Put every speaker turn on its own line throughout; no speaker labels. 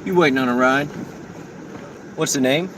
You waiting on a ride? What's the name?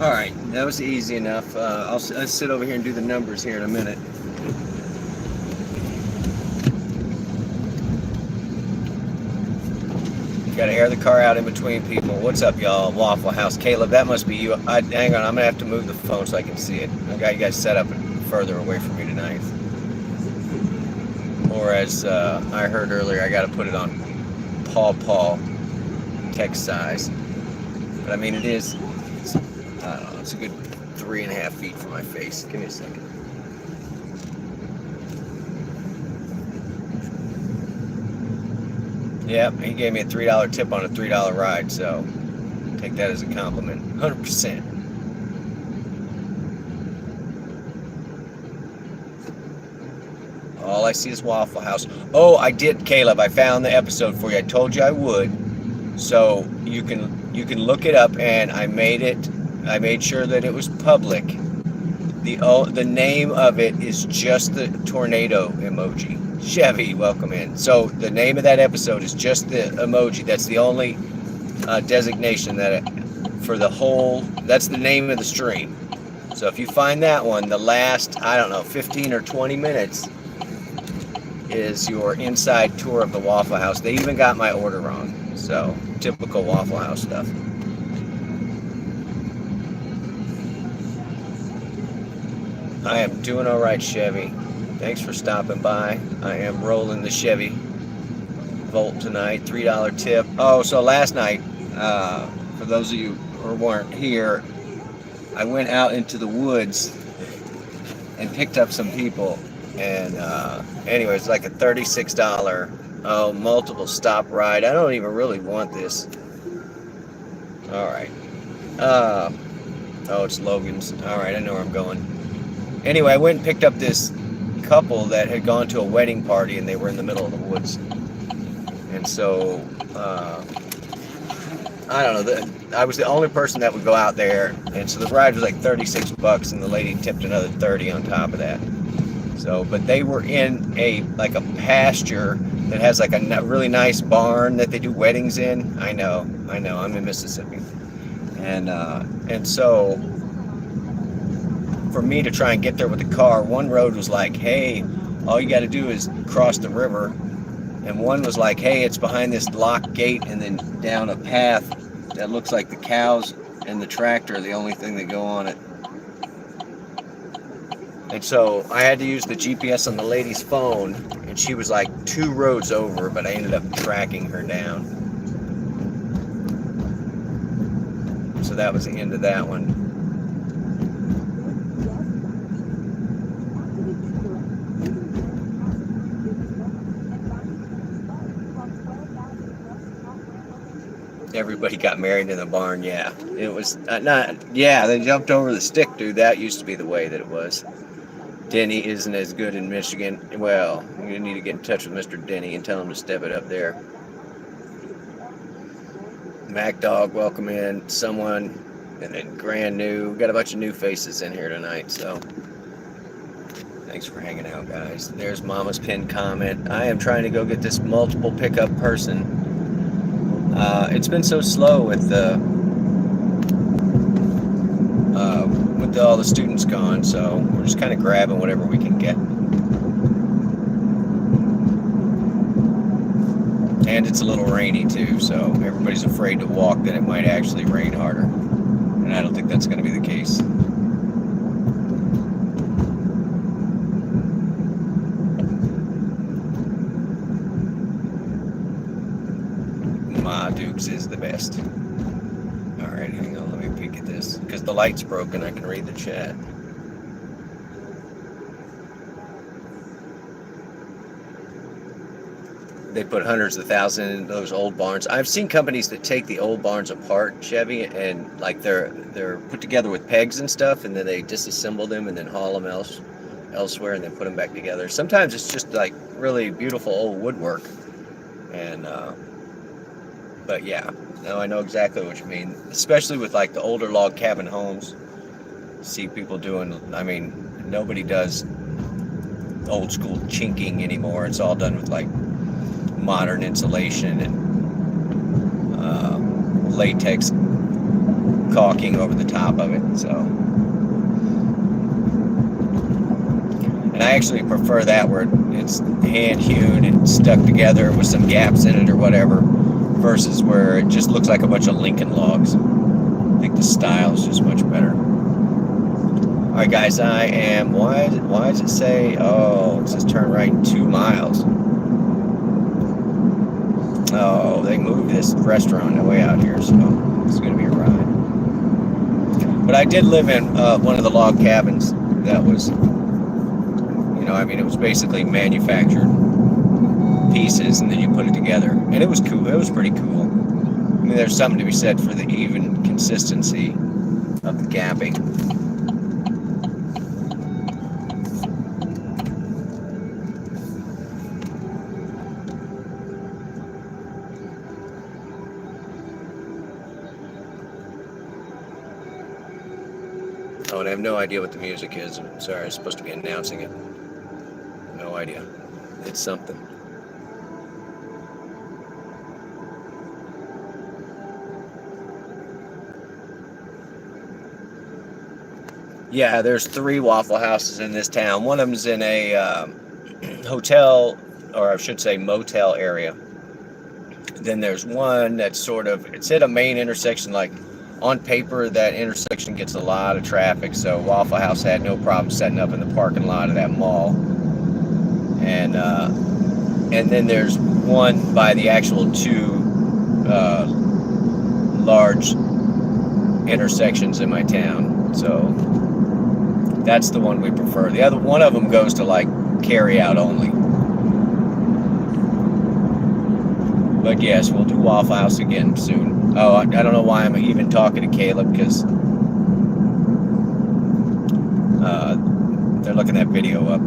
All right, that was easy enough. I'll sit over here and do the numbers here in a minute. Got to air the car out in between people. What's up, y'all? Waffle House. Caleb, that must be you. Hang on, I'm going to have to move the phone so I can see it. I got you guys set up further away from me tonight. Or as I heard earlier, I got to put it on paw text size. But I mean, it's I don't know, it's a good 3.5 feet from my face. Give me a second. Yep, he gave me a $3 tip on a $3 ride, so take that as a compliment. 100%. All I see is Waffle House. Oh, I did, Caleb. I found the episode for you. I told you I would. So you can look it up, and I made sure that it was public. The name of it is just the tornado emoji. Chevy, welcome in. So the name of that episode is just the emoji. That's the only designation for the whole. That's the name of the stream. So if you find that one, the last, I don't know, 15 or 20 minutes is your inside tour of the Waffle House. They even got my order wrong. So typical Waffle House stuff. I am doing all right, Chevy. Thanks for stopping by. I am rolling the Chevy Volt tonight. $3 tip. Oh, so last night, for those of you who weren't here, I went out into the woods and picked up some people. And anyway, it's like a $36 multiple stop ride. I don't even really want this. All right. Oh, it's Logan's. All right, I know where I'm going. Anyway, I went and picked up this couple that had gone to a wedding party, and they were in the middle of the woods. And so, I don't know, I was the only person that would go out there, and so the ride was like $36, and the lady tipped another 30 on top of that. So, but they were in a pasture that has like a really nice barn that they do weddings in. I know, I'm in Mississippi. And so, for me to try and get there with the car, one road was like, hey, all you got to do is cross the river, and one was like, hey, it's behind this locked gate and then down a path that looks like the cows and the tractor are the only thing that go on it. And so I had to use the GPS on the lady's phone, and she was like 2 roads over, but I ended up tracking her down. So that was the end of that one. Everybody got married in the barn. Yeah, it was they jumped over the stick, dude. That used to be the way that it was. Denny isn't as good in Michigan. Well, you need to get in touch with Mr. Denny and tell him to step it up there. Mac Dog, welcome in. Someone, and then Grand New. We got a bunch of new faces in here tonight, so thanks for hanging out, guys. There's Mama's pinned comment. I am trying to go get this multiple pickup person. It's been so slow with all the students gone, so we're just kind of grabbing whatever we can get. And it's a little rainy too, so everybody's afraid to walk that it might actually rain harder. And I don't think that's going to be the case. Ma Dukes is the best. Alright, hang on, let me peek at this. Because the light's broken, I can read the chat. They put hundreds of thousands in those old barns. I've seen companies that take the old barns apart, Chevy, and like they're put together with pegs and stuff, and then they disassemble them and then haul them elsewhere and then put them back together. Sometimes it's just like really beautiful old woodwork. And but yeah, no, I know exactly what you mean, especially with like the older log cabin homes. See people doing, I mean, nobody does old school chinking anymore. It's all done with like modern insulation and latex caulking over the top of it. So, and I actually prefer that where it's hand hewn and stuck together with some gaps in it or whatever, versus where it just looks like a bunch of Lincoln logs. I think the style is just much better. All right, guys, I am. Why does it say? Oh, it says turn right in 2 miles. Oh, they moved this restaurant way out here, so it's going to be a ride. But I did live in one of the log cabins that was, it was basically manufactured pieces, and then you put it together, and it was cool. It was pretty cool. I mean, there's something to be said for the even consistency of the gapping. Oh, and I have no idea what the music is. I'm sorry, I was supposed to be announcing it. No idea. It's something. Yeah, there's 3 Waffle Houses in this town. One of them's in a hotel, or I should say motel area. Then there's one that's it's at a main intersection. Like, on paper, that intersection gets a lot of traffic, so Waffle House had no problem setting up in the parking lot of that mall. And then there's one by the actual 2 large intersections in my town. So that's the one we prefer. The other one of them goes to like carry out only. But yes, we'll do Waffle House again soon. Oh, I don't know why I'm even talking to Caleb, because they're looking that video up.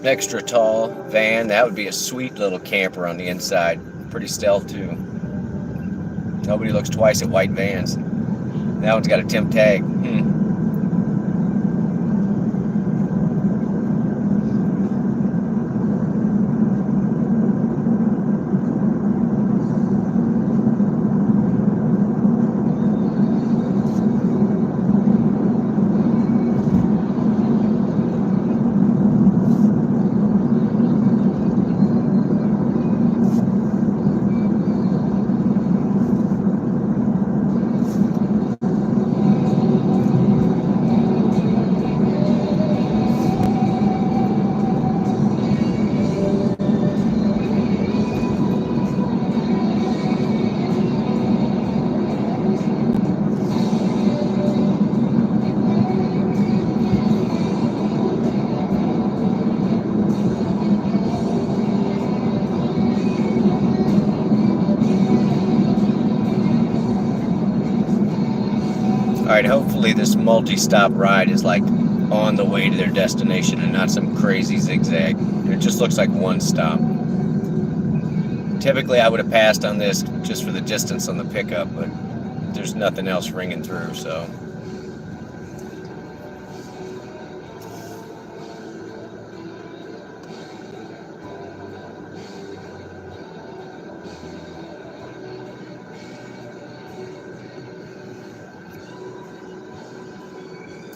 Extra tall van. That would be a sweet little camper on the inside. Pretty stealth too. Nobody looks twice at white vans. That one's got a temp tag. Alright, hopefully this multi-stop ride is like on the way to their destination and not some crazy zigzag. It just looks like one stop. Typically I would have passed on this just for the distance on the pickup, but there's nothing else ringing through, so.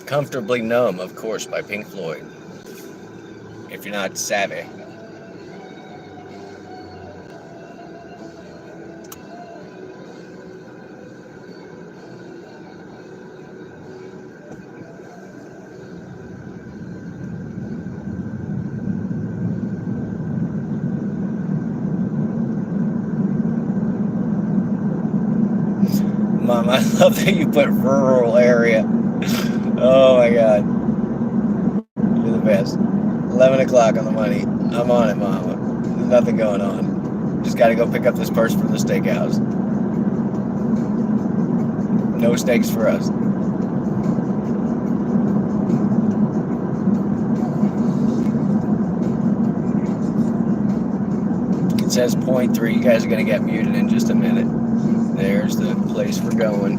Comfortably Numb, of course, by Pink Floyd. If you're not savvy. Mom, I love that you put rural area. Oh my God. You're the best. 11 o'clock on the money. I'm on it, Mama. Nothing going on. Just got to go pick up this purse from the steakhouse. No steaks for us. It says 0.3. You guys are going to get muted in just a minute. There's the place we're going.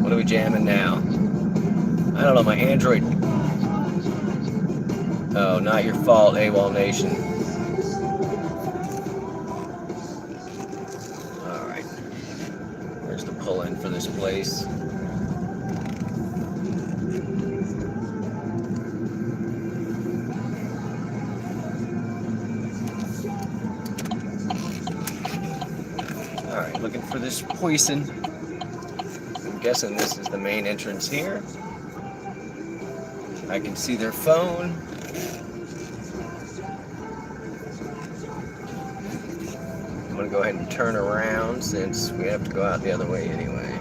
What are we jamming now? I don't know, my Android. Oh, not your fault, AWOL Nation. Alright. Where's the pull in for this place? Alright, looking for this poison. I'm guessing this is the main entrance here. I can see their phone. I'm going to go ahead and turn around since we have to go out the other way anyway.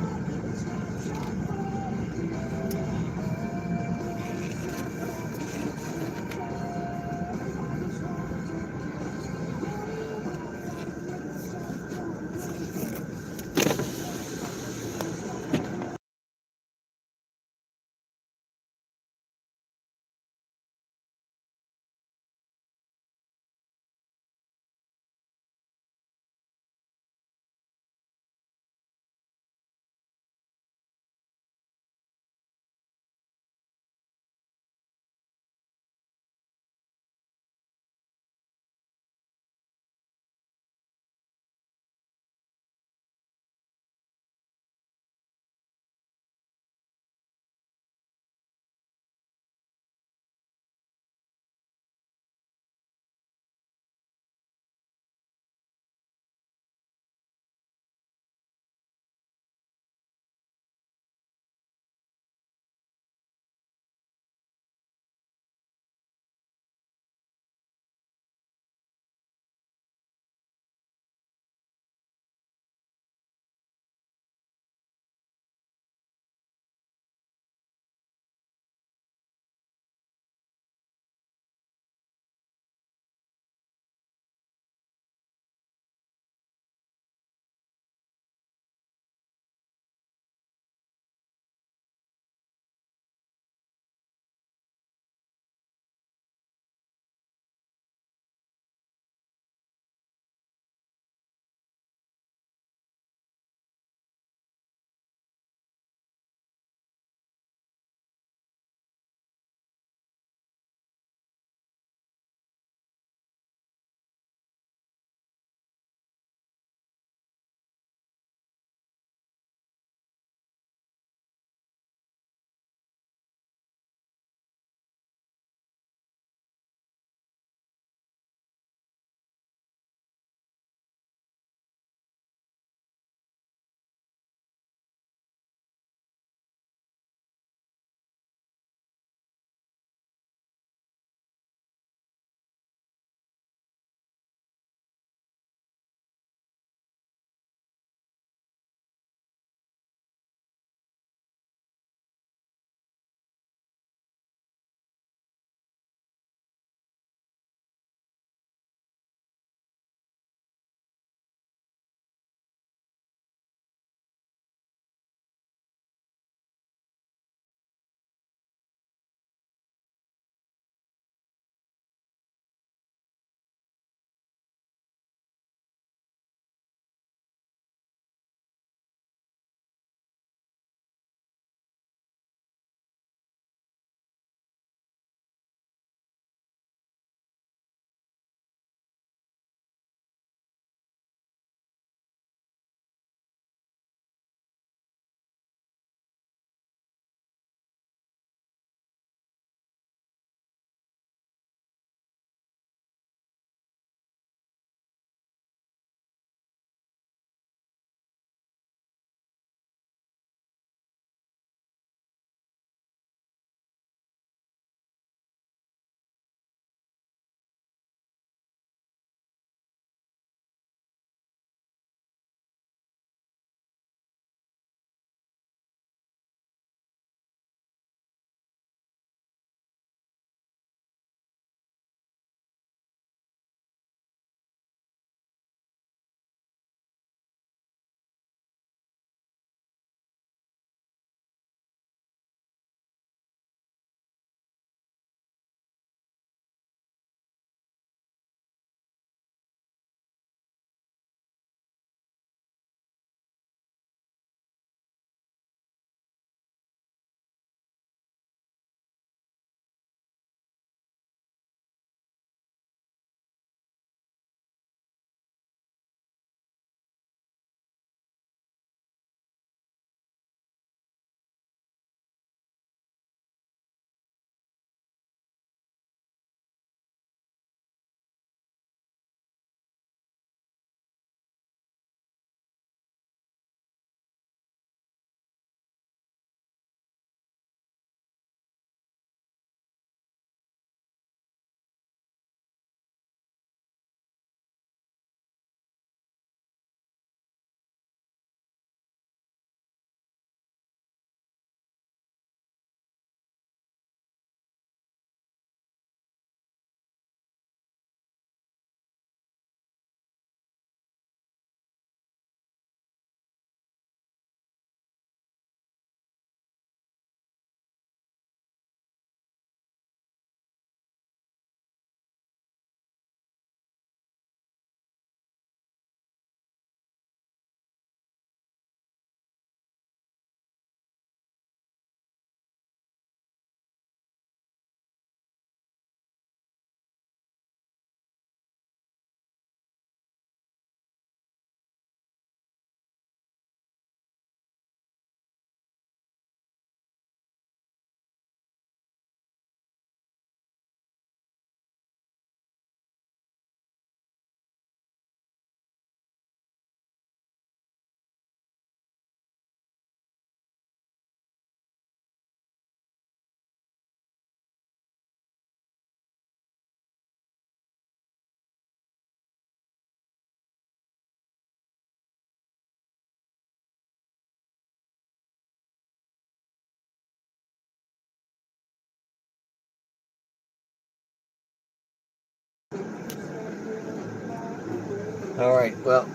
All right. Well,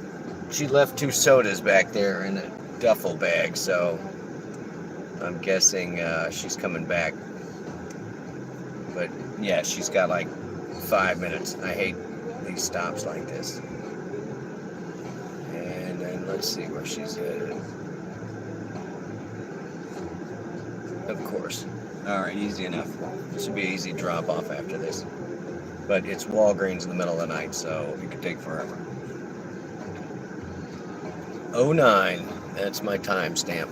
she left 2 sodas back there in a duffel bag, so I'm guessing she's coming back. But yeah, she's got like 5 minutes. I hate these stops like this. And then let's see where she's headed. Of course. All right, easy enough. This should be an easy drop off after this. But it's Walgreens in the middle of the night, so it could take forever. 09. That's my timestamp.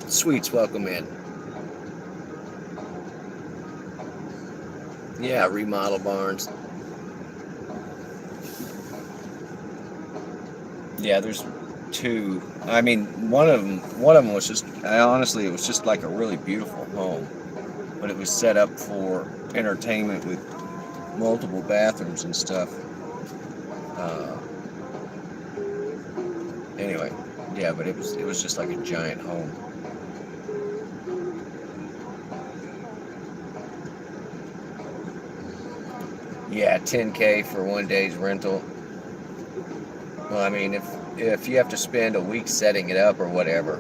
Sweets, welcome in. Yeah, remodel barns. Yeah, there's 2. I mean, one of them was just. Honestly, it was just like a really beautiful home, but it was set up for entertainment with multiple bathrooms and stuff. Anyway, yeah, but it was just like a giant home. Yeah, $10K for one day's rental. Well, I mean, if you have to spend a week setting it up or whatever,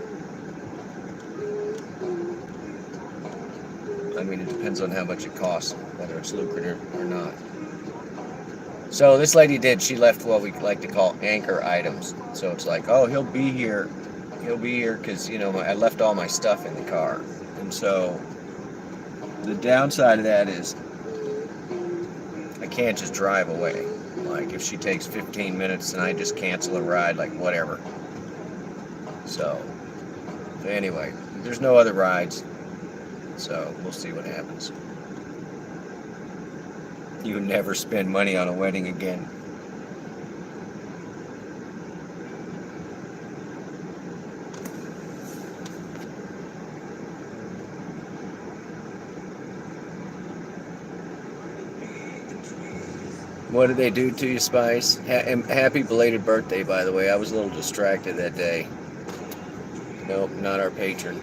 I mean, it depends on how much it costs, whether it's lucrative or not. So this lady she left what we like to call anchor items. So it's like, oh, he'll be here because, I left all my stuff in the car. And so the downside of that is I can't just drive away. Like if she takes 15 minutes and I just cancel a ride, like whatever. So anyway, there's no other rides. So we'll see what happens. You never spend money on a wedding again. What did they do to you, Spice? Happy belated birthday, by the way. I was a little distracted that day. Nope, not our patron.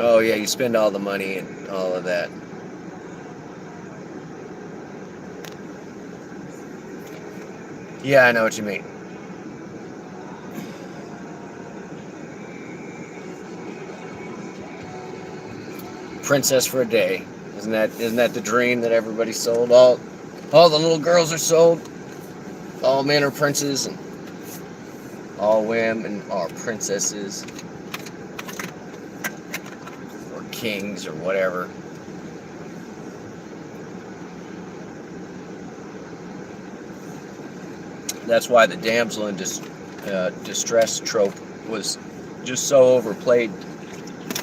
Oh yeah, you spend all the money and all of that. Yeah, I know what you mean. Princess for a day. Isn't that the dream that everybody sold? All the little girls are sold. All men are princes and all women are princesses. Kings or whatever. That's why the damsel in distress trope was just so overplayed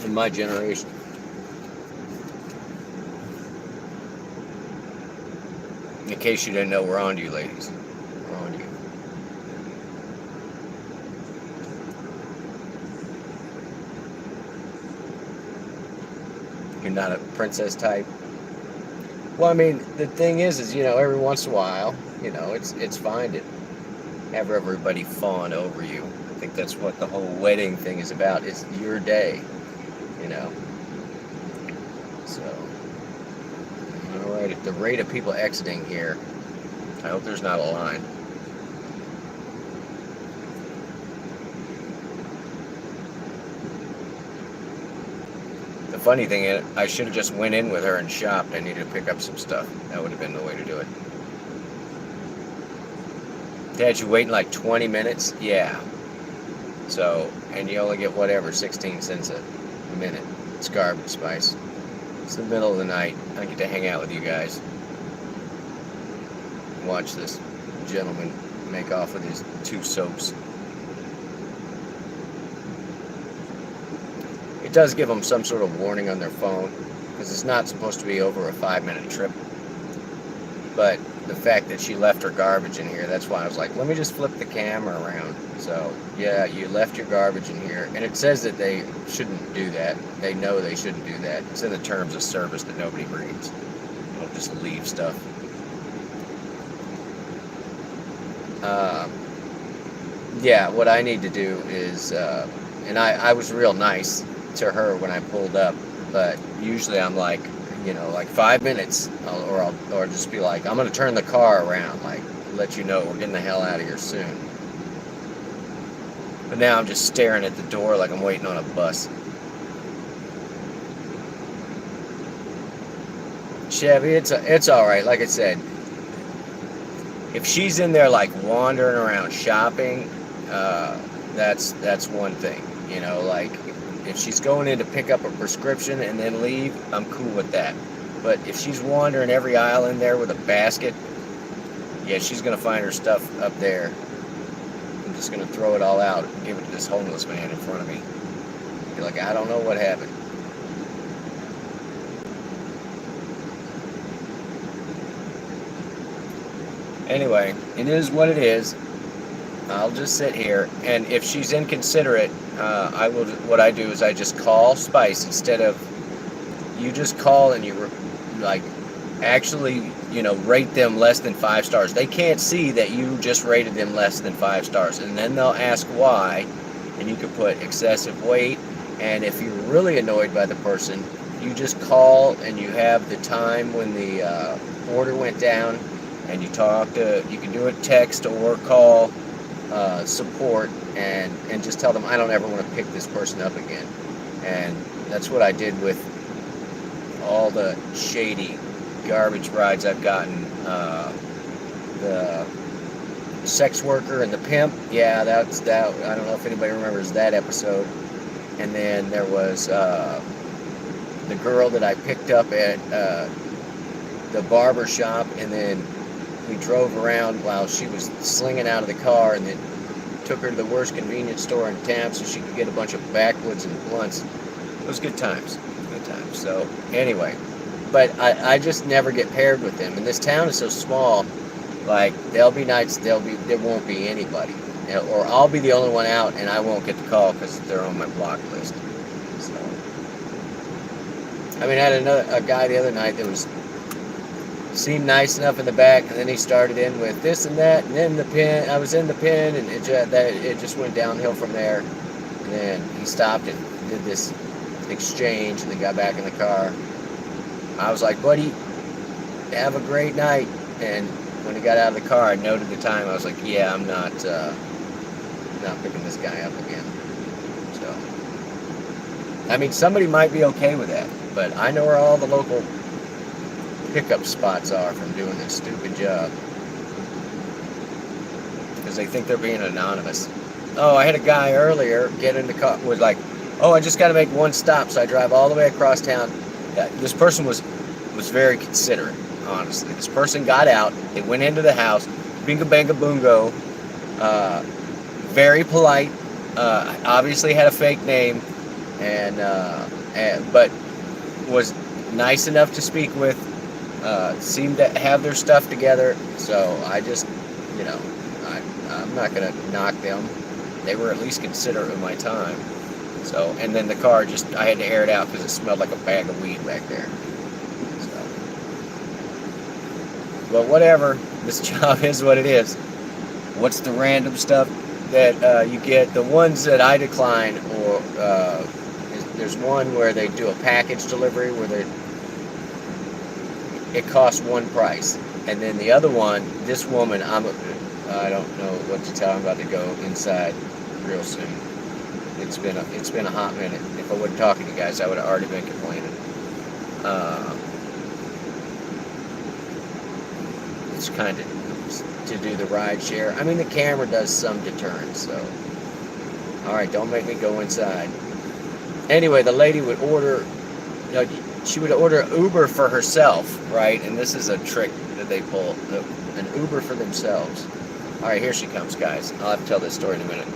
in my generation. In case you didn't know, we're on to you, ladies. We're on to you. You're not a princess type. Well, I mean, the thing is, every once in a while, it's fine to have everybody fawn over you. I think that's what the whole wedding thing is about. It's your day, So, all right, at the rate of people exiting here, I hope there's not a line. The funny thing is, I should have just went in with her and shopped. I needed to pick up some stuff. That would have been the way to do it. Dad, you waiting like 20 minutes? Yeah. So, and you only get whatever, 16 cents a minute. It's garbage, Spice. It's the middle of the night. I get to hang out with you guys. Watch this gentleman make off with his 2 soaps. It does give them some sort of warning on their phone, because it's not supposed to be over a 5-minute trip. But the fact that she left her garbage in here, that's why I was like, let me just flip the camera around. So, yeah, you left your garbage in here. And it says that they shouldn't do that. They know they shouldn't do that. It's in the terms of service that nobody reads. They'll just leave stuff. Yeah, what I need to do is, and I was real nice to her when I pulled up, but usually I'm like, like 5 minutes, or just be like, I'm gonna turn the car around, like let you know we're getting the hell out of here soon. But now I'm just staring at the door like I'm waiting on a bus. Chevy, it's all right. Like I said, if she's in there like wandering around shopping, that's one thing. Like if she's going in to pick up a prescription and then leave, I'm cool with that. But if she's wandering every aisle in there with a basket, yeah, she's gonna find her stuff up there. I'm just gonna throw it all out and give it to this homeless man in front of me. Be like, I don't know what happened. Anyway, it is what it is. I'll just sit here, and if she's inconsiderate, I will. What I do is I just call Spice instead of you. Just call and like actually rate them less than 5 stars. They can't see that you just rated them less than 5 stars, and then they'll ask why, and you can put excessive weight. And if you're really annoyed by the person, you just call and you have the time when the order went down, and you can do it text or call support, and just tell them I don't ever want to pick this person up again. And that's what I did with all the shady garbage rides I've gotten. The sex worker and the pimp, yeah, that's that. I don't know if anybody remembers that episode. And then there was the girl that I picked up at the barber shop, and then we drove around while she was slinging out of the car, and then took her to the worst convenience store in town so she could get a bunch of backwoods and blunts. It was good times. Good times. So anyway, but I just never get paired with them. And this town is so small, like there'll be nights there won't be anybody. Or I'll be the only one out and I won't get the call because they're on my block list. So I mean, I had a guy the other night that seemed nice enough in the back, and then he started in with this and that, and then the pin. I was in the pin, and it just went downhill from there. And then he stopped and did this exchange, and then got back in the car. I was like, buddy, have a great night. And when he got out of the car, I noted the time. I was like, yeah, I'm not picking this guy up again. So, I mean, somebody might be okay with that, but I know where all the local pickup spots are from doing this stupid job, because they think they're being anonymous. Oh, I had a guy earlier get in the car, was like, oh, I just got to make one stop, so I drive all the way across town. This person was very considerate, honestly. This person got out, they went into the house, bingo banga boongo, very polite, obviously had a fake name, but was nice enough to speak with, seemed to have their stuff together. So I just, I'm not going to knock them. They were at least considerate of my time. So, and then the car I had to air it out because it smelled like a bag of weed back there. So, but whatever, this job is what it is. What's the random stuff that you get? The ones that I decline, or there's one where they do a package delivery where it costs one price, and then the other one, this woman, I don't know what to tell. I'm about to go inside real soon. It's been a hot minute. If I wasn't talking to you guys, I would have already been complaining. It's kind of to do the ride share. I mean, the camera does some deterrence, so. All right, don't make me go inside. Anyway, the lady would order, she would order Uber for herself, right? And this is a trick that they pull, an Uber for themselves. All right, here she comes, guys. I'll have to tell this story in a minute.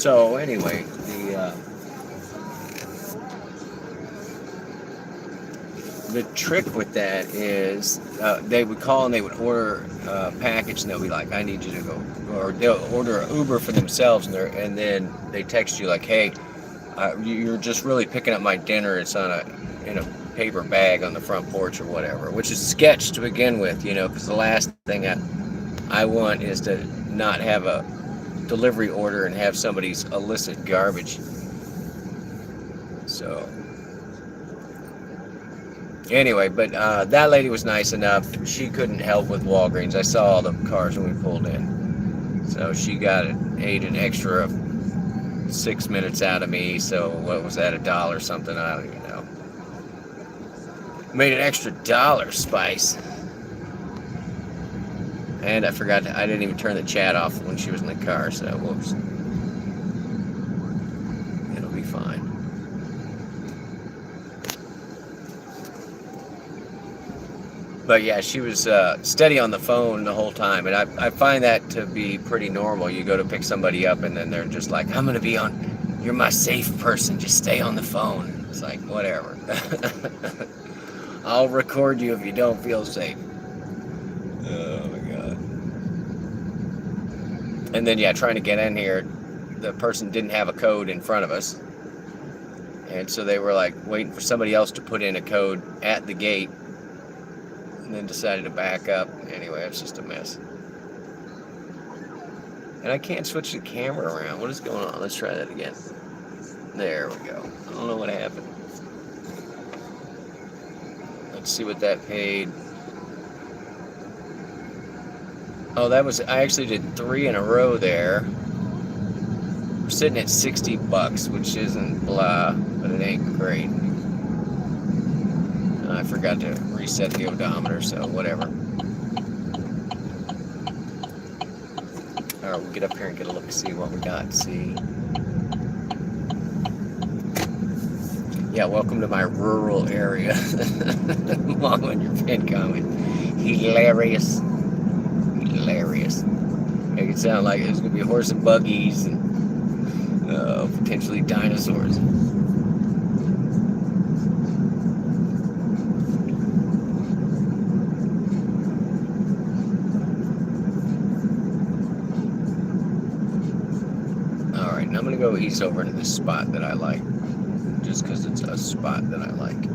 So anyway, the trick with that is they would call and they would order a package, and they'll be like, I need you to go, or they'll order an Uber for themselves, and then they text you like, hey, you're just really picking up my dinner. It's in a paper bag on the front porch or whatever, which is sketch to begin with, because the last thing I want is to not have a delivery order and have somebody's illicit garbage. So anyway, but that lady was nice enough. She couldn't help with Walgreens. I saw all the cars when we pulled in. So she ate an extra 6 minutes out of me. So what was that, $1 something? I don't even know. Made an extra $1, Spice. And I forgot, I didn't even turn the chat off when she was in the car, so whoops. It'll be fine. But yeah, she was steady on the phone the whole time, and I find that to be pretty normal. You go to pick somebody up, and then they're just like, I'm going to be on, you're my safe person, just stay on the phone. It's like, whatever. I'll record you if you don't feel safe. Oh my God. And then, yeah, trying to get in here, the person didn't have a code in front of us. And so they were like waiting for somebody else to put in a code at the gate, and then decided to back up. Anyway, it's just a mess. And I can't switch the camera around. What is going on? Let's try that again. There we go. I don't know what happened. Let's see what that paid. Oh, I actually did 3 in a row there. We're sitting at $60, which isn't blah, but it ain't great. I forgot to reset the odometer, so whatever. Alright, we'll get up here and get a look, see what we got. See. Yeah, welcome to my rural area. Mom and your pin comment. Hilarious. Hilarious. Make it sound like there's going to be horse and buggies and potentially dinosaurs. Alright, now I'm going to go ease over into this spot that I like. Just because it's a spot that I like.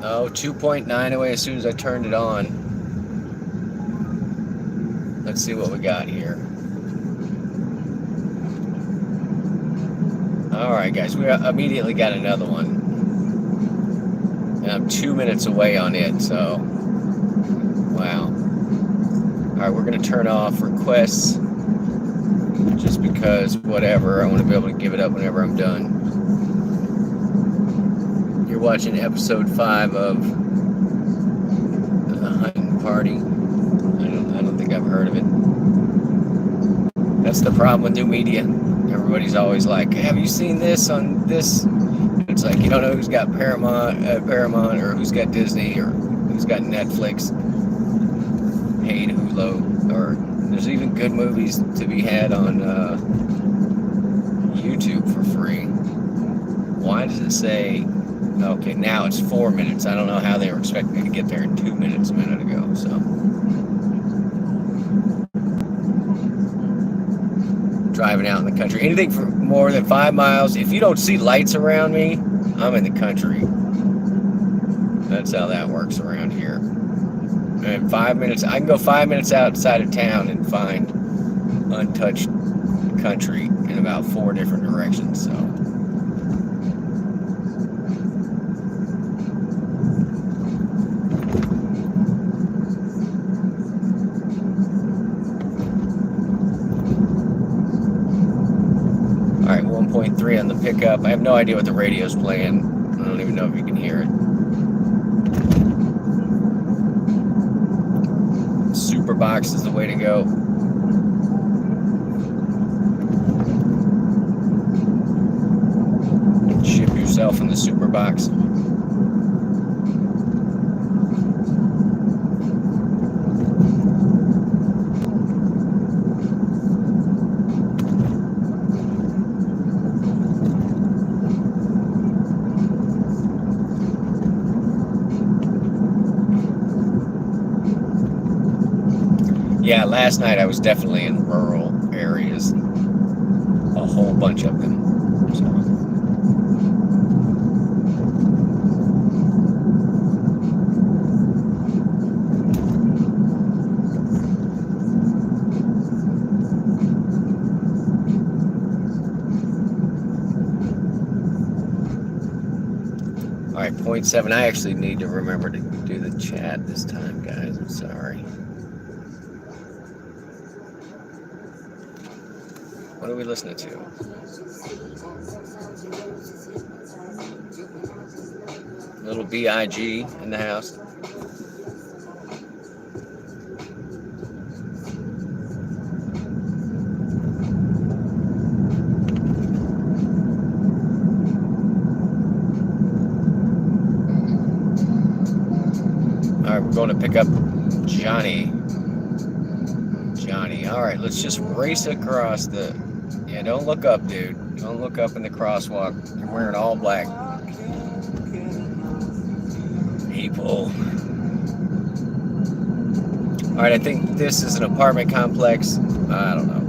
Oh, 2.9 away as soon as I turned it on. Let's see what we got here. Alright guys, we immediately got another one. And I'm 2 minutes away on it, so wow. Alright, we're going to turn off requests just because whatever, I want to be able to give it up whenever I'm done. You're watching episode 5 of The Hunting Party. I don't think I've heard of it. That's the problem with new media. Everybody's always like, have you seen this on this? It's like you don't know who's got Paramount or who's got Disney or who's got Netflix, paid Hulu, or there's even good movies to be had on YouTube for free. Why does it say, okay, now it's 4 minutes. I don't know how they were expecting me to get there in 2 minutes a minute ago, so. Driving out in the country. Anything for more than 5 miles. If you don't see lights around me, I'm in the country. That's how that works around here. And 5 minutes, I can go 5 minutes outside of town and find untouched country in about 4 different directions, so. Alright, 1.3 on the pickup. I have no idea what the radio's playing. I don't even know if you can hear it. Super box is the way to go. Ship yourself in the super box. Yeah, last night I was definitely in rural areas, a whole bunch of them. So, all right, point seven. I actually need to remember to do the chat this time, guys. I'm sorry. What are we listening to? Little B.I.G. in the house. All right, we're going to pick up Johnny. Johnny. All right, let's just race across the. Yeah, don't look up, dude. Don't look up in the crosswalk. You're wearing all black. People. All right, I think this is an apartment complex. I don't know.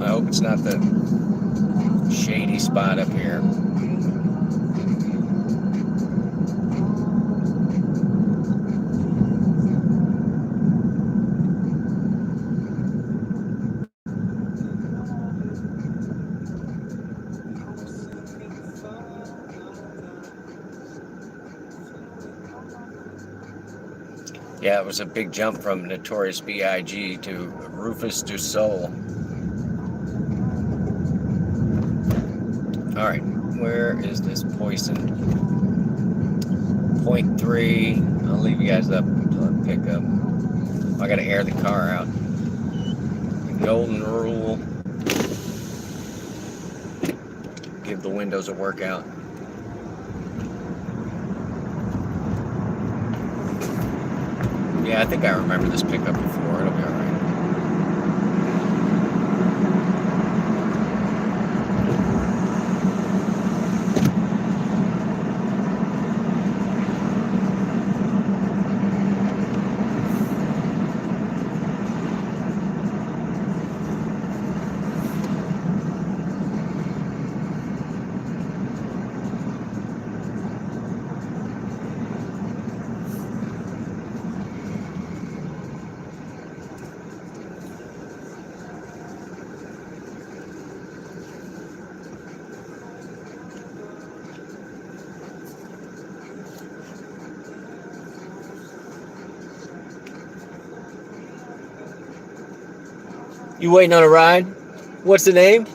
I hope it's not the shady spot up here. Yeah, it was a big jump from Notorious B.I.G. to Rufus Du Sol. All right, where is this poison? Point three. I'll leave you guys up until I pick up. I gotta air the car out. The golden rule. Give the windows a workout. Yeah, I think I remember this pickup before. It'll be all right. You waiting on a ride? What's the name?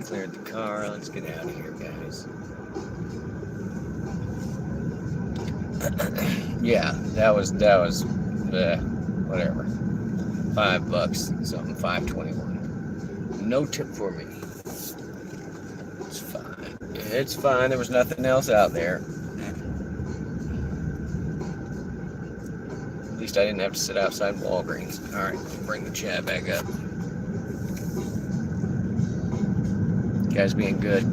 cleared the car. Let's get out of here, guys. Yeah, that was whatever. $5, something, $5.21. No tip for me. It's fine. It's fine. There was nothing else out there. At least I didn't have to sit outside Walgreens. All right, bring the chat back up. You guys being good.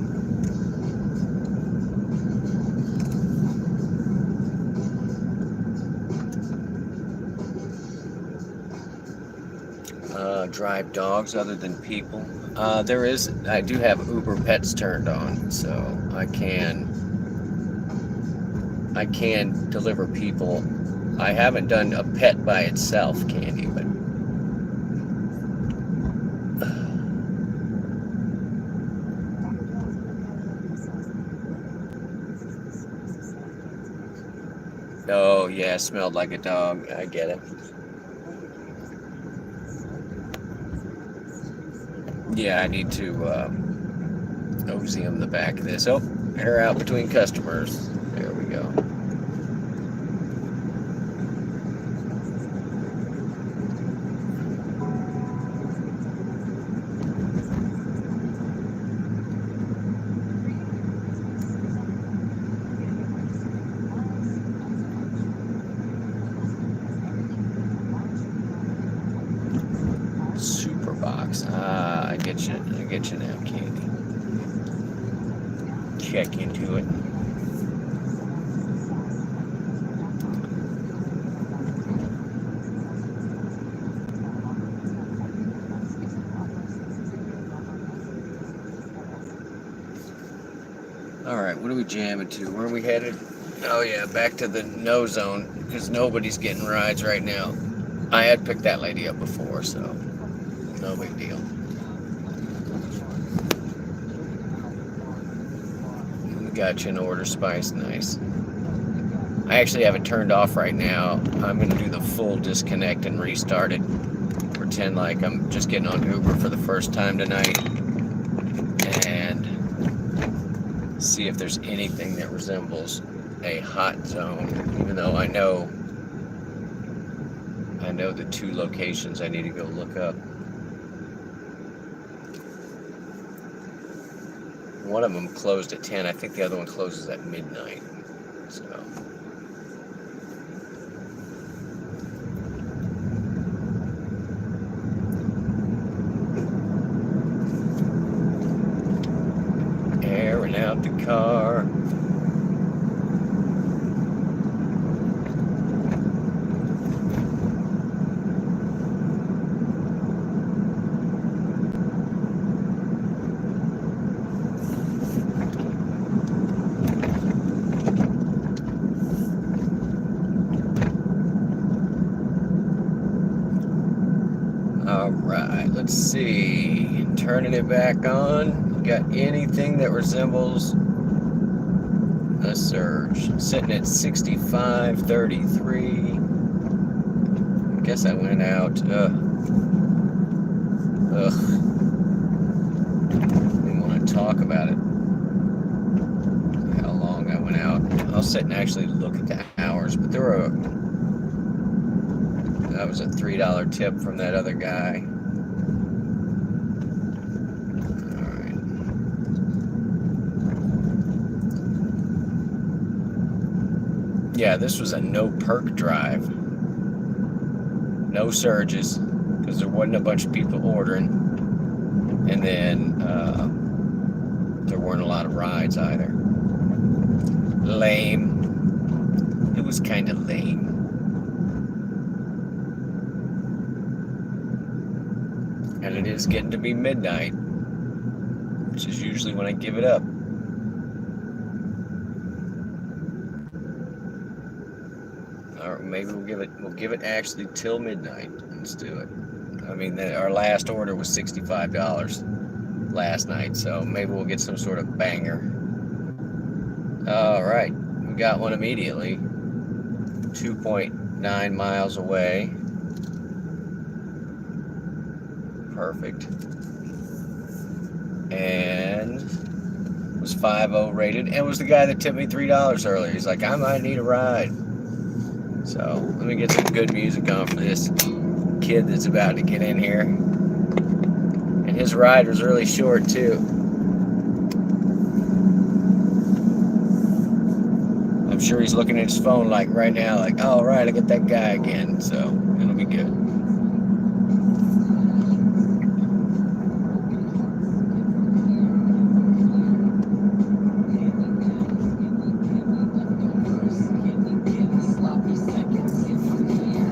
Drive dogs other than people. I do have Uber Pets turned on, so I can deliver people. I haven't done a pet by itself, Candy, but oh yeah, smelled like a dog. I get it. Yeah, I need to OZM the back of this. Oh, air out between customers. There we go. I get you now, Candy. Check into it. All right, what are we jamming to? Where are we headed? Oh yeah, back to the no zone, because nobody's getting rides right now. I had picked that lady up before, so no big deal. Got you an order, Spice. Nice. I actually have it turned off right now. I'm going to do the full disconnect and restart it. Pretend like I'm just getting on Uber for the first time tonight. And see if there's anything that resembles a hot zone. Even though I know the 2 locations I need to go look up. One of them closed at 10. I think the other one closes at midnight. So. Airing out the car. Alright, let's see. Turning it back on. Got anything that resembles a surge? Sitting at 65.33. I guess I went out. Ugh. Didn't want to talk about it. How long I went out. I'll sit and actually look at the hours, but that was a $3 tip from that other guy. Alright. Yeah, this was a no perk drive. No surges, because there wasn't a bunch of people ordering. And then there weren't a lot of rides either. Lame. It was kind of lame. And it is getting to be midnight, which is usually when I give it up. Or maybe we'll give it actually till midnight. Let's do it. I mean, our last order was $65 last night, so maybe we'll get some sort of banger. All right, we got one immediately. 2.9 miles away. Perfect. and was 5.0 rated, and was the guy that tipped me $3 earlier. He's like, I might need a ride. So let me get some good music on for this kid that's about to get in here. And his ride was really short too. I'm sure he's looking at his phone like right now, like, all right, I got that guy again. So it'll be good.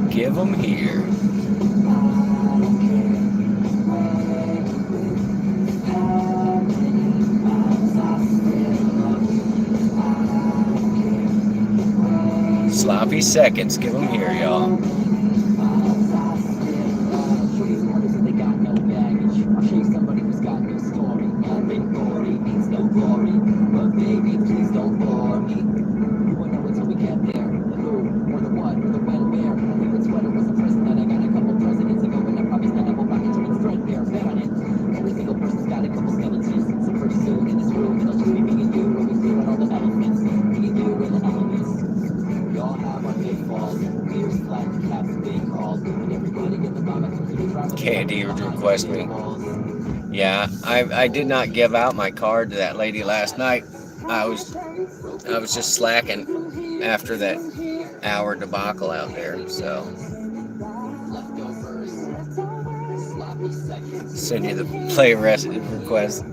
Give them here. Sloppy seconds. Give them here, y'all. Candy would request me. Yeah, I did not give out my card to that lady last night. I was just slacking after that hour debacle out there. So send you the play request.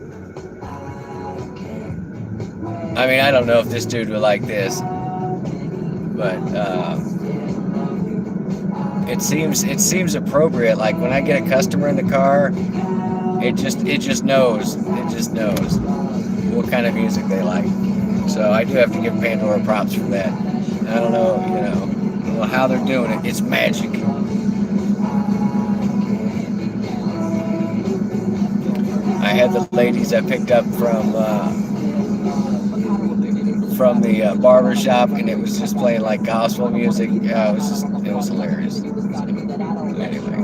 I mean, I don't know if this dude would like this, but it seems appropriate. Like when I get a customer in the car, it just knows what kind of music they like. So I do have to give Pandora props for that. I don't know how they're doing it. It's magic. I had the ladies I picked up from the barber shop, and it was just playing like gospel music. It was hilarious. So, anyway.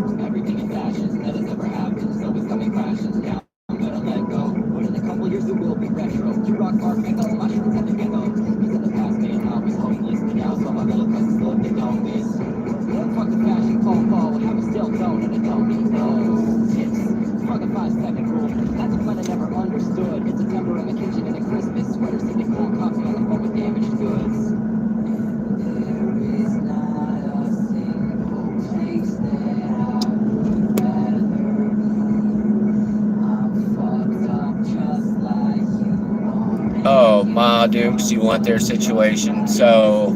Oh, Ma Dukes, you want their situation. So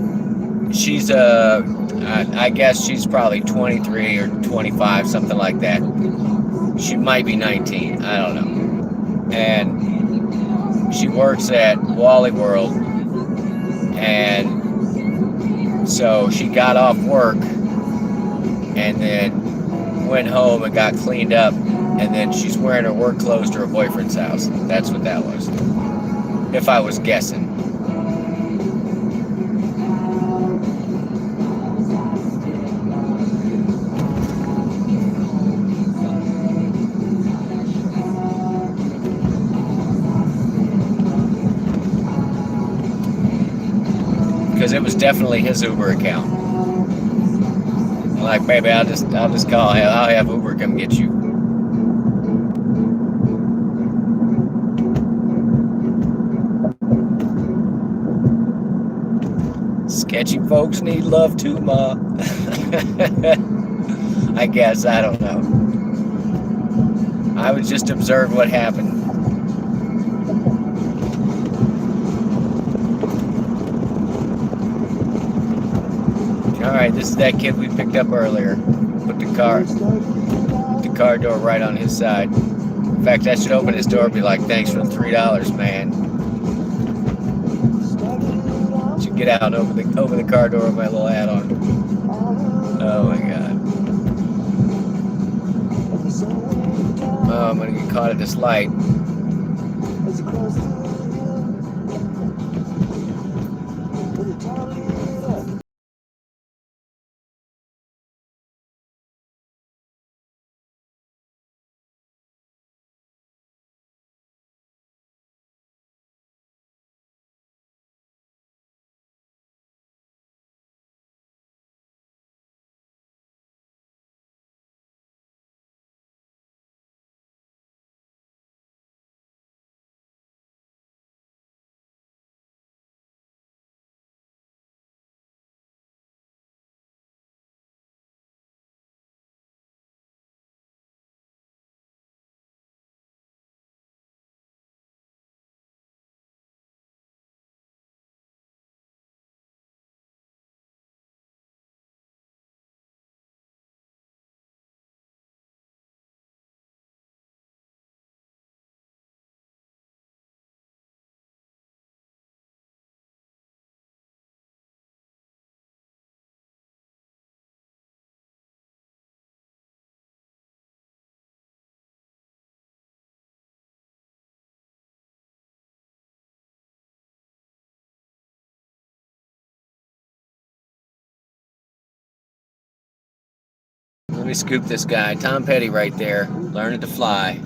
she's I guess she's probably 23 or 25, something like that. She might be 19, I don't know. And she works at Wally World, and so she got off work and then went home and got cleaned up, and then she's wearing her work clothes to her boyfriend's house. That's what that was, if I was guessing. Because it was definitely his Uber account. I'm like, baby, I'll just call. I'll have Uber come get you. Sketchy folks need love too, Ma. I guess, I don't know. I would just observe what happened. Alright, this is that kid we picked up earlier. Put the car door right on his side. In fact, I should open his door and be like, thanks for the $3, man. Should get out and open the car door with my little hat on. Oh my god. Oh, I'm gonna get caught at this light. me scoop this guy. Tom Petty right there. Learning to fly.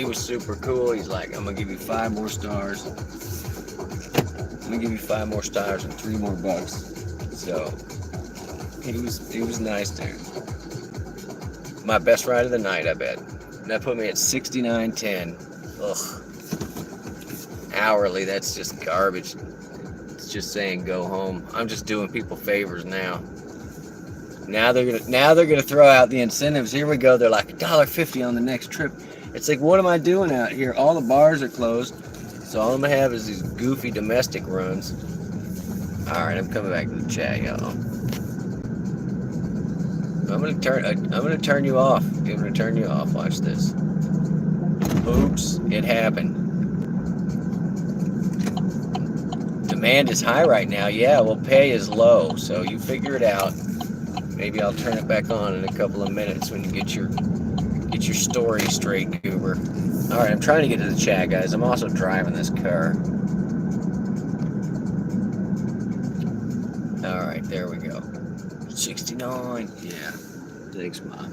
he was super cool. He's like, I'm gonna give you 5 more stars. I'm gonna give you 5 more stars and $3 more. So he was nice, dude. My best ride of the night, I bet. That put me at 69.10. Ugh. Hourly, that's just garbage. It's just saying go home. I'm just doing people favors now. Now they're gonna throw out the incentives. Here we go. They're like $1.50 on the next trip. It's like, what am I doing out here? All the bars are closed, so all I'm gonna have is these goofy domestic runs. All right, I'm coming back to the chat, y'all. I'm gonna turn you off. I'm gonna turn you off. Watch this. Oops, it happened. Demand is high right now. Yeah, well, pay is low, so you figure it out. Maybe I'll turn it back on in a couple of minutes when you get your story straight, Goober. All right, I'm trying to get to the chat, guys. I'm also driving this car. All right, there we go. 69. Yeah. Thanks, Mom.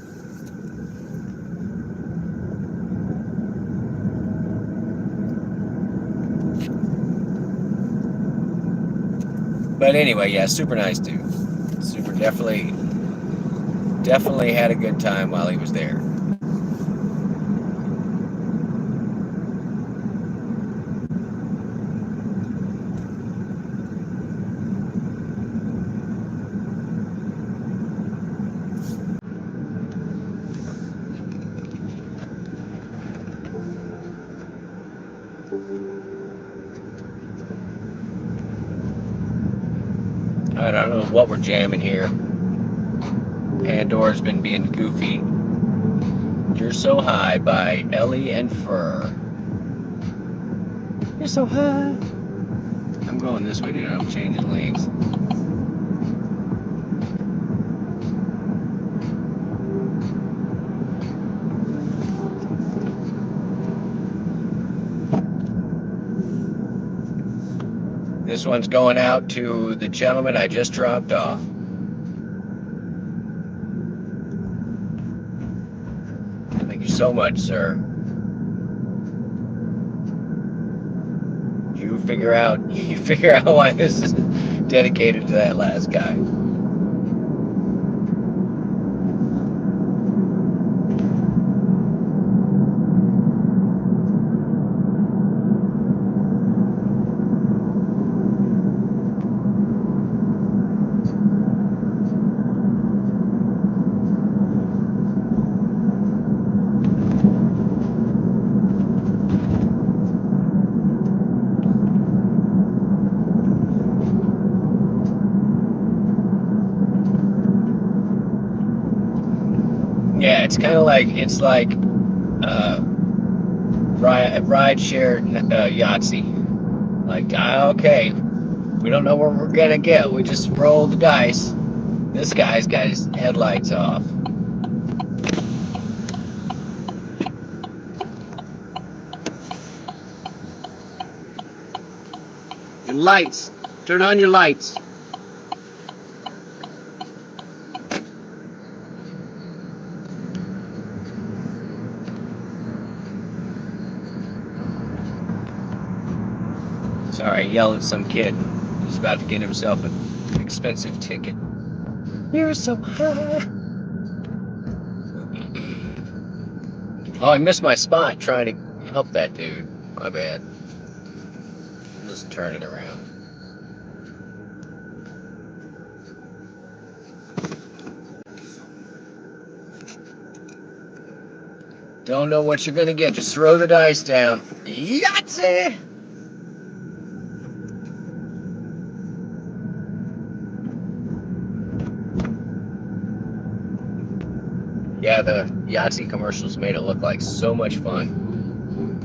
But anyway, yeah, super nice dude. Super, definitely had a good time while he was there. I don't know what we're jamming here. Pandora's been being goofy. You're So High by Ellie and Fur. You're so high. I'm going this way, dude. I'm changing lanes. This one's going out to the gentleman I just dropped off. Thank you so much, sir. You figure out why this is dedicated to that last guy. Yeah, it's kind of like ride share Yahtzee. Like, okay, we don't know where we're gonna get. We just roll the dice. This guy's got his headlights off. Your lights. Turn on your lights. Sorry, I yelled at some kid who's about to get himself an expensive ticket. You're so high. Oh, I missed my spot trying to help that dude. My bad. Let's turn it around. Don't know what you're gonna get. Just throw the dice down. Yahtzee! Yeah, the Yahtzee commercials made it look like so much fun.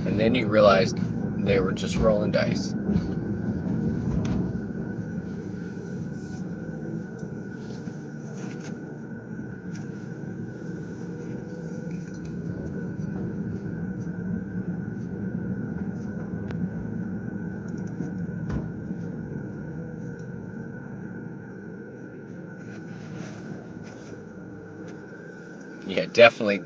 And then you realized they were just rolling dice. Yeah, definitely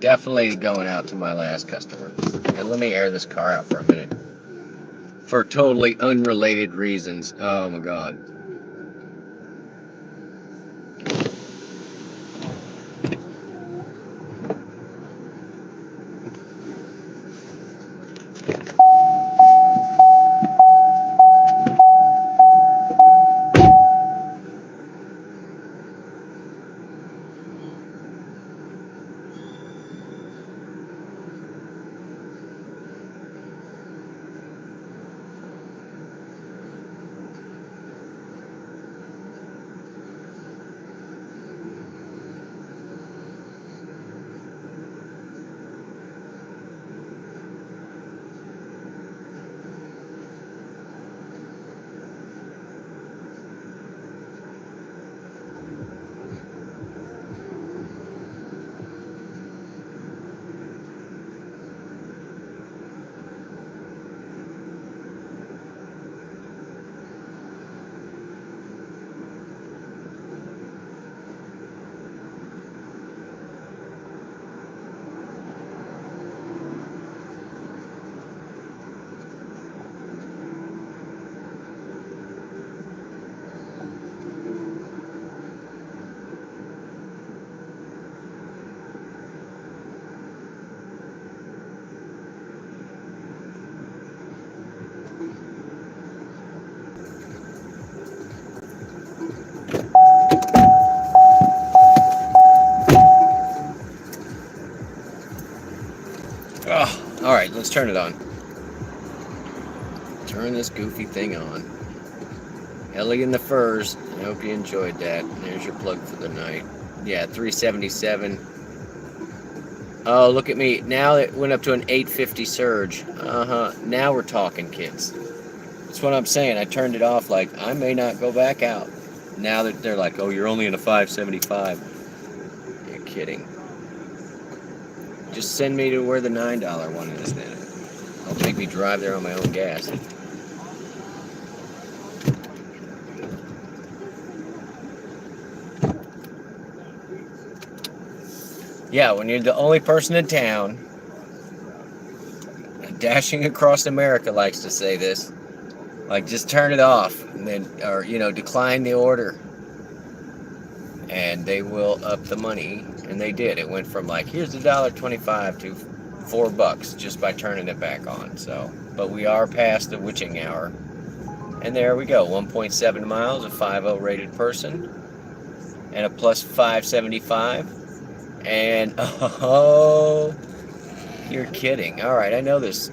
going out to my last customer. And let me air this car out for a minute. For totally unrelated reasons. Oh my God. Oh, all right, let's turn it on. Turn this goofy thing on. Ellie and the Furs. I hope you enjoyed that. There's your plug for the night. Yeah, 377. Oh, look at me. Now it went up to an 850 surge. Now we're talking, kids. That's what I'm saying. I turned it off like, I may not go back out. Now that they're like, oh, you're only in a 575. You're kidding. Just send me to where the $9 one is then. Don't make me drive there on my own gas. Yeah, when you're the only person in town, dashing across America likes to say this, like just turn it off and then, or decline the order, and they will up the money. And they did. It went from like, here's $1.25 to $4 just by turning it back on. So, but we are past the witching hour, and there we go. 1.7 miles, a 5.0 rated person, and a plus 575. And oh, you're kidding. All right, I know this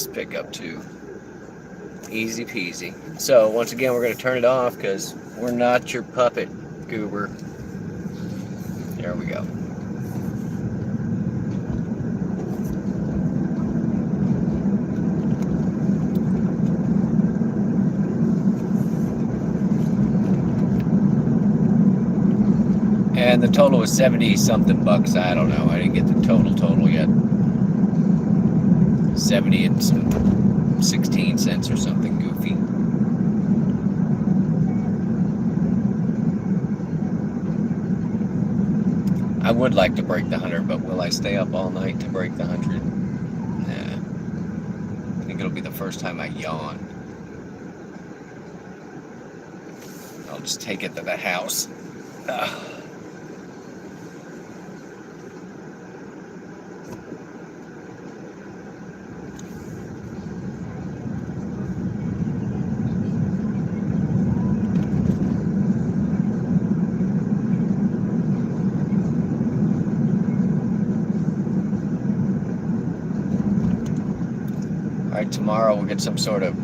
pickup too. Easy peasy. So once again, we're going to turn it off because we're not your puppet, goober. There we go. And the total was 70 something bucks. I don't know. I didn't get the total yet. 70 and some 16 cents or something goofy. I would like to break the 100, but will I stay up all night to break the 100? Nah. I think it'll be the first time I yawn. I'll just take it to the house. Ugh. Tomorrow we'll get some sort of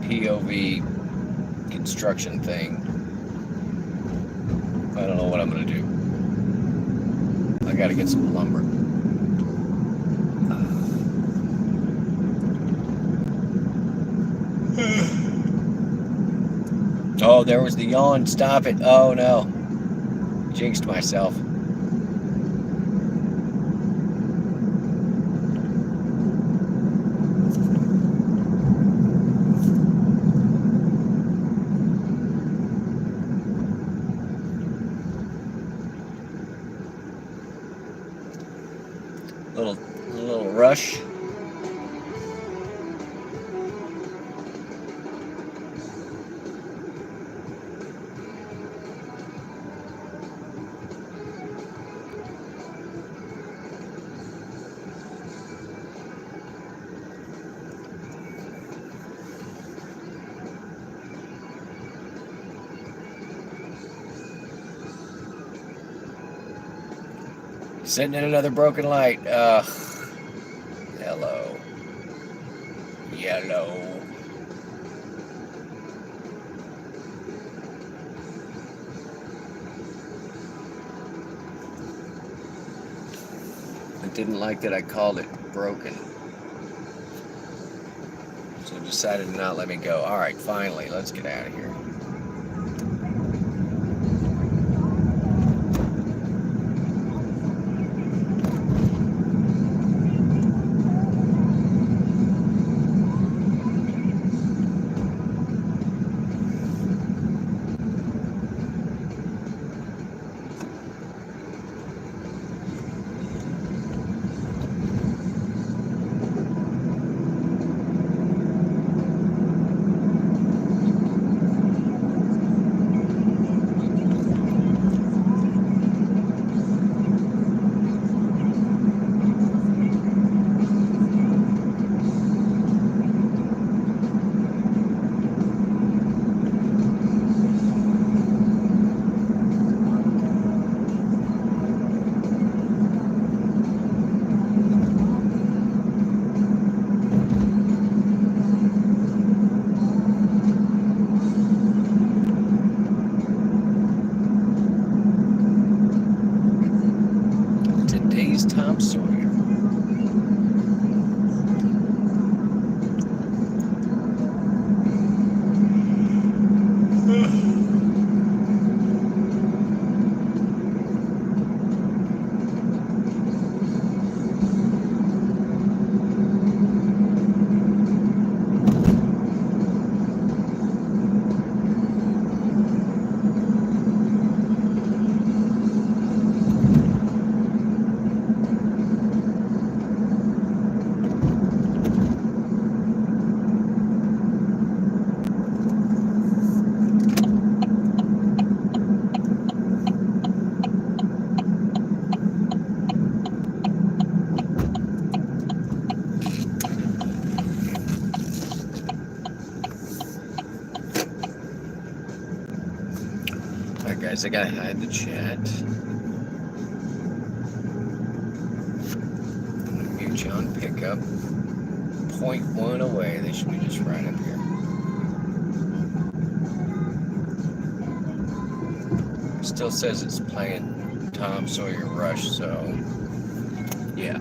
POV construction thing. I don't know what I'm gonna do. I gotta get some lumber. Oh, there was the yawn. Stop it. Oh no. Jinxed myself. little rush. Sitting in another broken light. Hello. Yellow. I didn't like that I called it broken. So decided to not let me go. Alright, finally, let's get out of here. Today's Tom Sawyer. Alright guys, I gotta hide the chat. I'm gonna mute you on pickup. 0.1 away, they should be just right up here. Still says it's playing Tom Sawyer Rush, so yeah.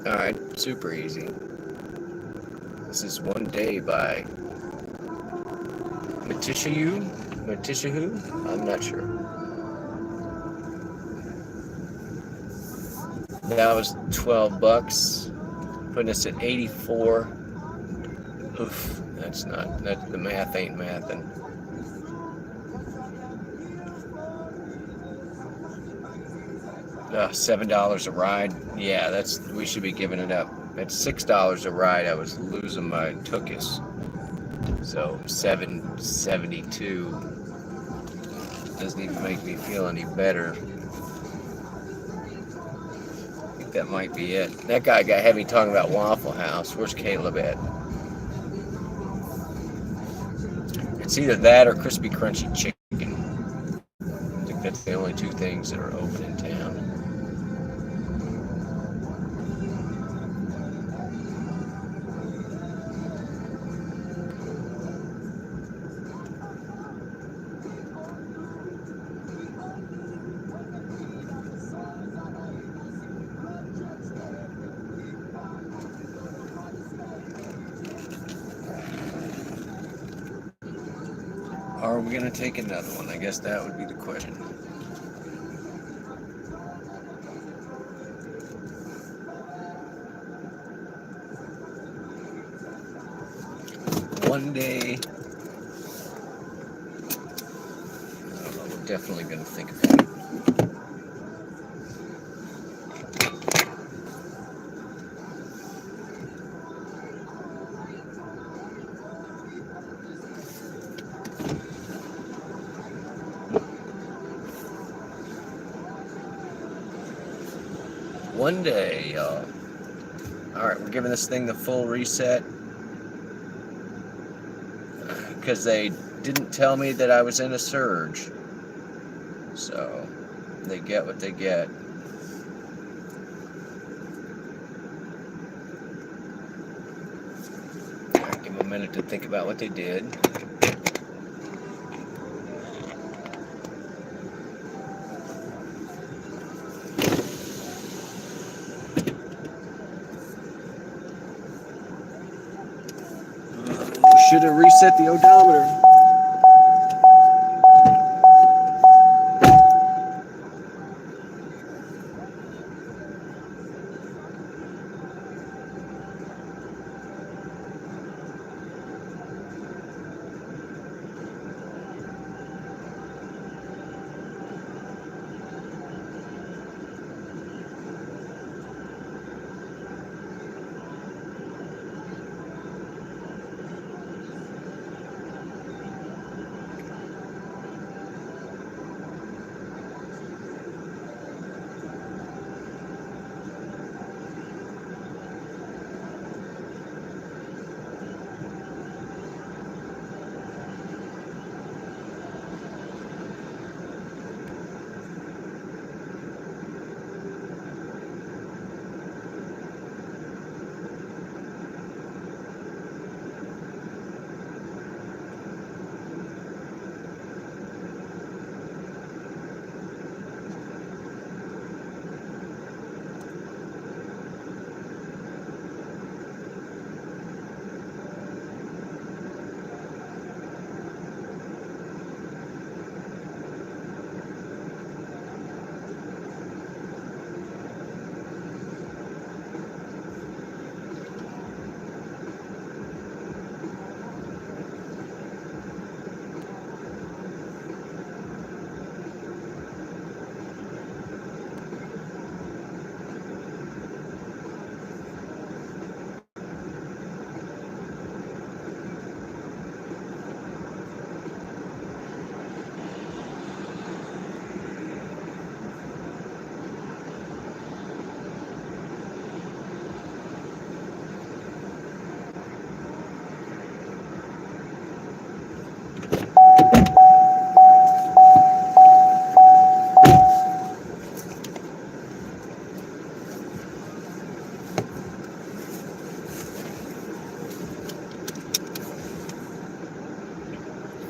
Alright, super easy. This is One Day by Matisyahu? I'm not sure. That was $12, putting us at 84. Oof, the math ain't mathin'. $7 a ride. Yeah, we should be giving it up. At $6 a ride, I was losing my tuchus. So $7.72 doesn't even make me feel any better. I think that might be it. That guy had me talking about Waffle House. Where's Caleb at? It's either that or Crispy Crunchy Chicken. I think that's the only two things that are open in town. Are we going to take another one? I guess that would be the question. One day, I don't know, we're definitely going to think about it. One day, y'all. Alright, we're giving this thing the full reset. Because they didn't tell me that I was in a surge. So, they get what they get. Alright, give them a minute to think about what they did. Should have reset the odometer.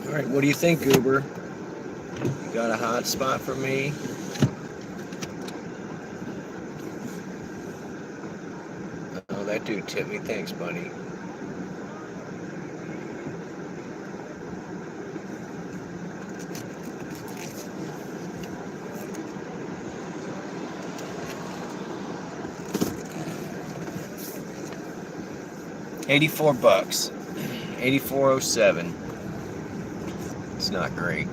Alright, what do you think, Goober? You got a hot spot for me? That dude tipped me. Thanks, buddy. $84. 84.07. It's not great.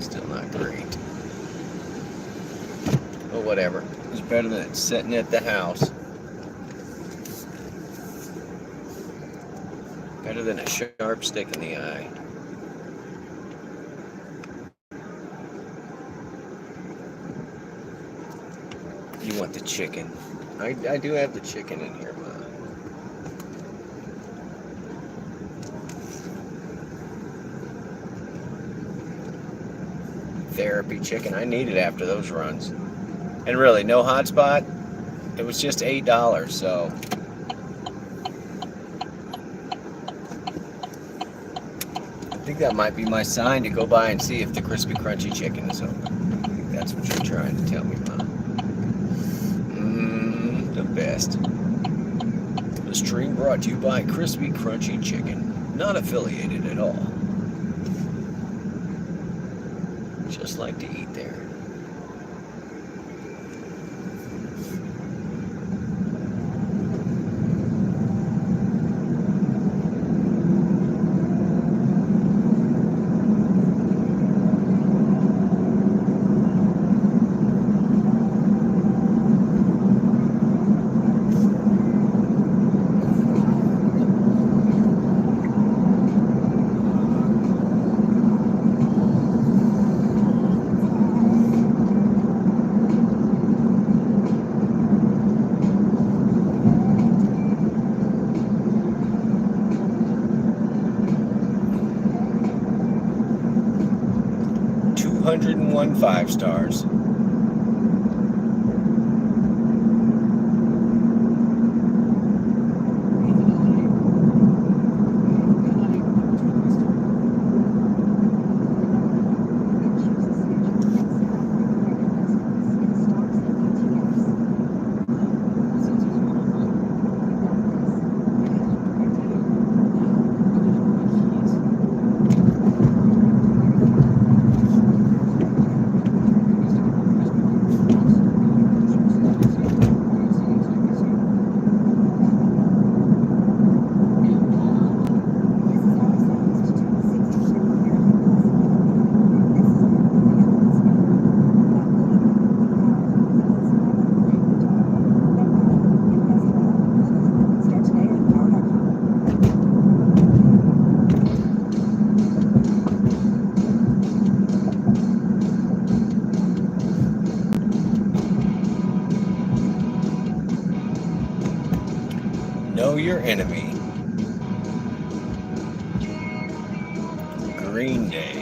Still not great. But whatever. It's better than sitting at the house. Better than a sharp stick in the eye. You want the chicken. I do have the chicken in here, Ma. Therapy chicken. I need it after those runs. And really, no hotspot. It was just $8, so. I think that might be my sign to go by and see if the crispy crunchy chicken is open. I think that's what you're trying to tell me, Ma. The best. The stream brought to you by Crispy Crunchy Chicken. Not affiliated at all. Just like to eat there. $101 5 stars. Know your enemy. Green Day.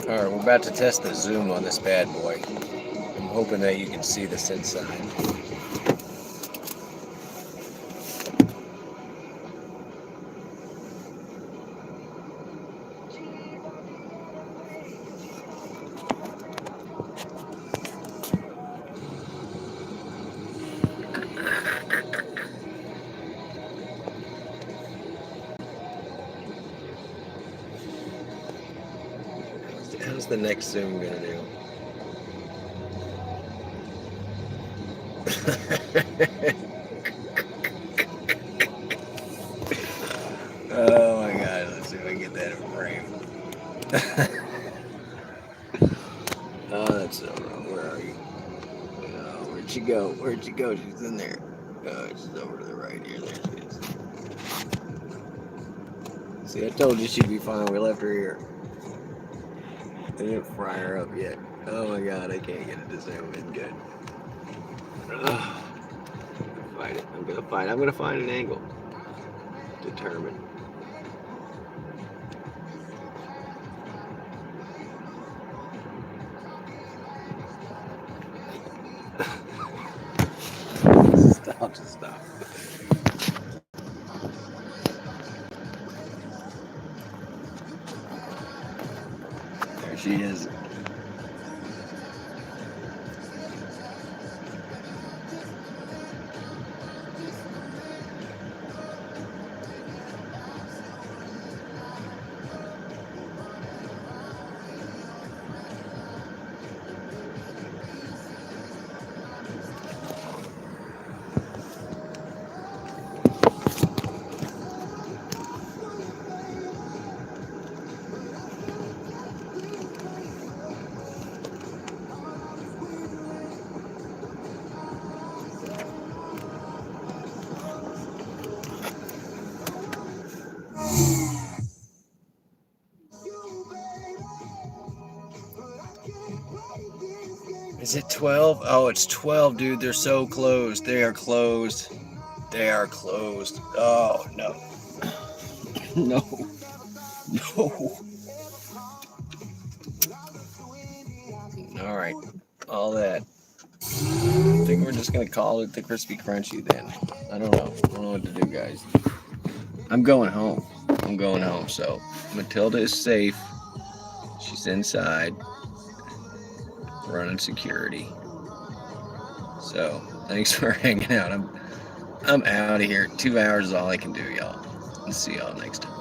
Alright, we're about to test the zoom on this bad boy. I'm hoping that you can see this inside. How's the next zoom gonna do? Oh my god, let's see if I can get that in frame. Oh, that's so wrong. Where are you? Oh, where'd she go? Where'd she go? She's in there. Oh, she's over to the right here. There she is. See, I told you she'd be fine. We left her here. They didn't fry her up yet. Oh my god, I can't get it to zoom in good. Ugh. Fight it. I'm gonna find an angle. Determined. Stop. There she is. Is it 12? Oh, it's 12, dude. They're so closed. They are closed. They are closed. Oh, no. No. No. All right. All that. I think we're just going to call it the Crispy Crunchy then. I don't know. I don't know what to do, guys. I'm going home. So Matilda is safe. She's inside. Running security. So thanks for hanging out. I'm out of here. 2 hours is all I can do, y'all. See y'all next time.